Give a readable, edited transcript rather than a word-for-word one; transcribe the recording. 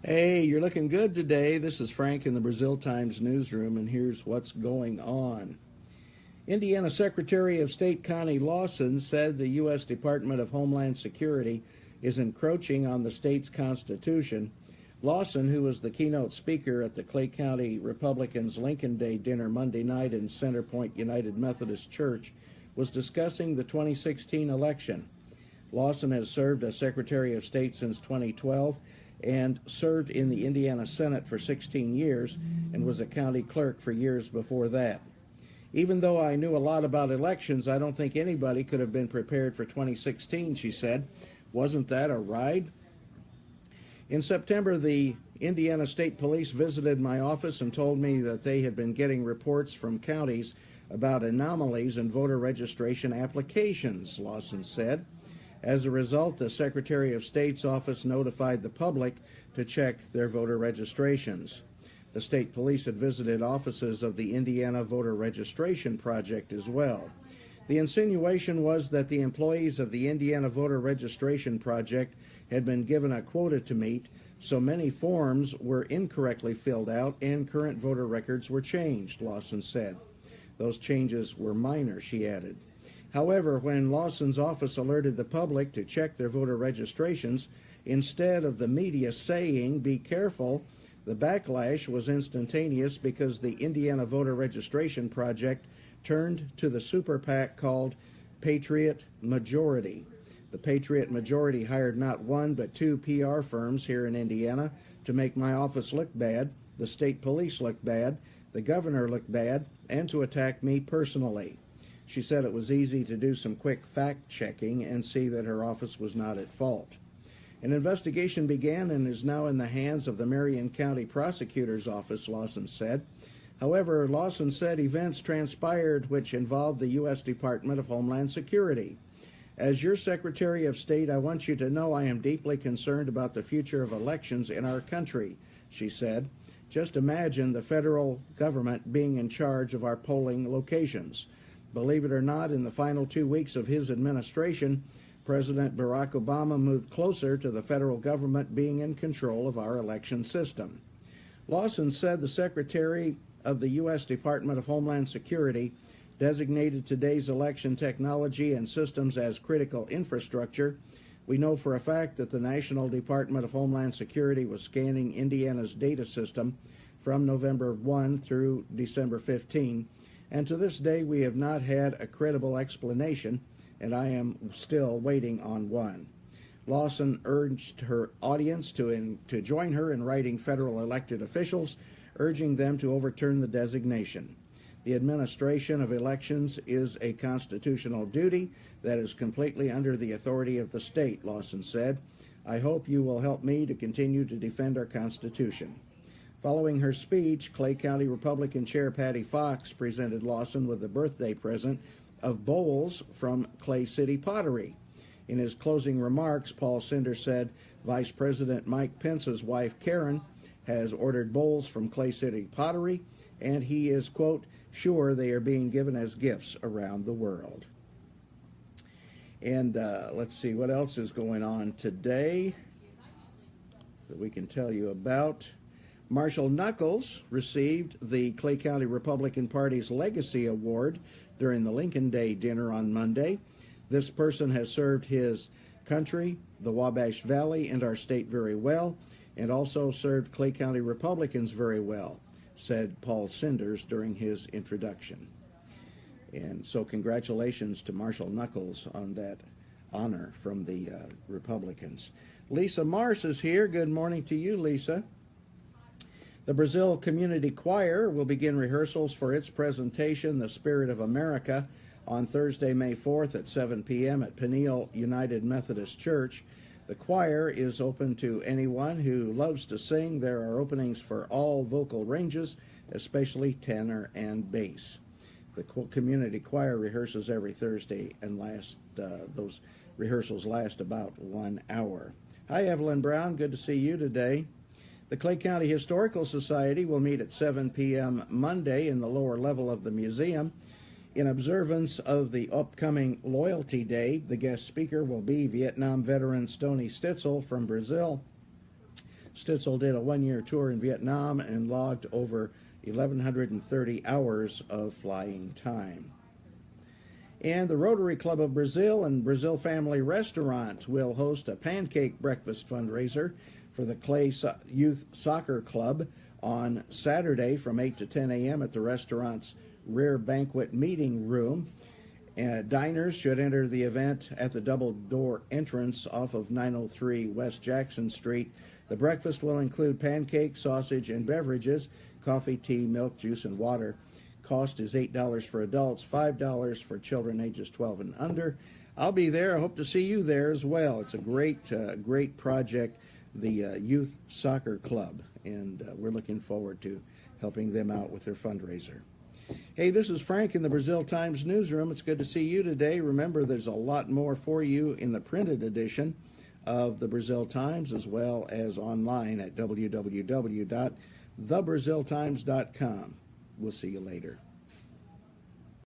Hey, you're looking good today. This is Frank in the Brazil Times newsroom, and here's what's going on. Indiana Secretary of State Connie Lawson said the U S Department of Homeland Security is encroaching on the state's constitution. Lawson, who was the keynote speaker at the Clay County Republicans' Lincoln Day dinner Monday night in Center Point United Methodist Church, was discussing the 2016 election. Lawson has served as Secretary of State since 2012 and served in the Indiana Senate for 16 years and was a county clerk for years before that. Even though I knew a lot about elections, I don't think anybody could have been prepared for 2016, she said. Wasn't that a ride? In September, the Indiana State Police visited my office and told me that they had been getting reports from counties about anomalies in voter registration applications, Lawson said. As a result, the Secretary of State's office notified the public to check their voter registrations. The state police had visited offices of the Indiana Voter Registration Project as well. The insinuation was that the employees of the Indiana Voter Registration Project had been given a quota to meet, so many forms were incorrectly filled out and current voter records were changed, Lawson said. Those changes were minor, she added. However, when Lawson's office alerted the public to check their voter registrations, instead of the media saying, "Be careful," the backlash was instantaneous because the Indiana Voter Registration Project turned to the super PAC called Patriot Majority. The Patriot Majority hired not one but two PR firms here in Indiana to make my office look bad, the state police look bad, the governor look bad, and to attack me personally. She said it was easy to do some quick fact-checking and see that her office was not at fault. An investigation began and is now in the hands of the Marion County Prosecutor's Office, Lawson said. However, Lawson said events transpired which involved the U.S. Department of Homeland Security. As your Secretary of State, I want you to know I am deeply concerned about the future of elections in our country, she said. Just imagine the federal government being in charge of our polling locations. Believe it or not, in the final 2 weeks of his administration, President Barack Obama moved closer to the federal government being in control of our election system. Lawson said the Secretary of the U.S. Department of Homeland Security designated today's election technology and systems as critical infrastructure. We know for a fact that the National Department of Homeland Security was scanning Indiana's data system from November 1 through December 15, and to this day we have not had a credible explanation, and I am still waiting on one. Lawson urged her audience to join her in writing federal elected officials, urging them to overturn the designation. The administration of elections is a constitutional duty that is completely under the authority of the state, Lawson said. I hope you will help me to continue to defend our Constitution. Following her speech, Clay County Republican Chair Patty Fox presented Lawson with a birthday present of bowls from Clay City Pottery. In his closing remarks, Paul Cinder said Vice President Mike Pence's wife, Karen, has ordered bowls from Clay City Pottery, and he is, quote, sure they are being given as gifts around the world. And let's see what else is going on today that we can tell you about. Marshall Nuckolls received the Clay County Republican Party's Legacy Award during the Lincoln Day dinner on Monday. This person has served his country, the Wabash Valley, and our state very well, and also served Clay County Republicans very well, said Paul Cinders during his introduction. And so congratulations to Marshall Nuckolls on that honor from the Republicans. Lisa Mars is here. Good morning to you, Lisa. The Brazil Community Choir will begin rehearsals for its presentation, The Spirit of America, on Thursday, May 4th at 7 p.m. at Peniel United Methodist Church. The choir is open to anyone who loves to sing. There are openings for all vocal ranges, especially tenor and bass. The community choir rehearses every Thursday, and those rehearsals last about 1 hour. Hi, Evelyn Brown. Good to see you today. The Clay County Historical Society will meet at 7 p.m. Monday in the lower level of the museum. In observance of the upcoming Loyalty Day, the guest speaker will be Vietnam veteran Stony Stitzel from Brazil. Stitzel did a one-year tour in Vietnam and logged over 1,130 hours of flying time. And the Rotary Club of Brazil and Brazil Family Restaurant will host a pancake breakfast fundraiser for the Clay Youth Soccer Club on Saturday from 8 to 10 a.m. at the restaurant's rear banquet meeting room. Diners should enter the event at the double-door entrance off of 903 West Jackson Street. The breakfast will include pancakes, sausage, and beverages, coffee, tea, milk, juice, and water. Cost is $8 for adults, $5 for children ages 12 and under. I'll be there. I hope to see you there as well. It's a great project, the Youth Soccer Club, and we're looking forward to helping them out with their fundraiser. Hey, this is Frank in the Brazil Times newsroom. It's good to see you today. Remember, there's a lot more for you in the printed edition of the Brazil Times, as well as online at www.thebraziltimes.com. We'll see you later.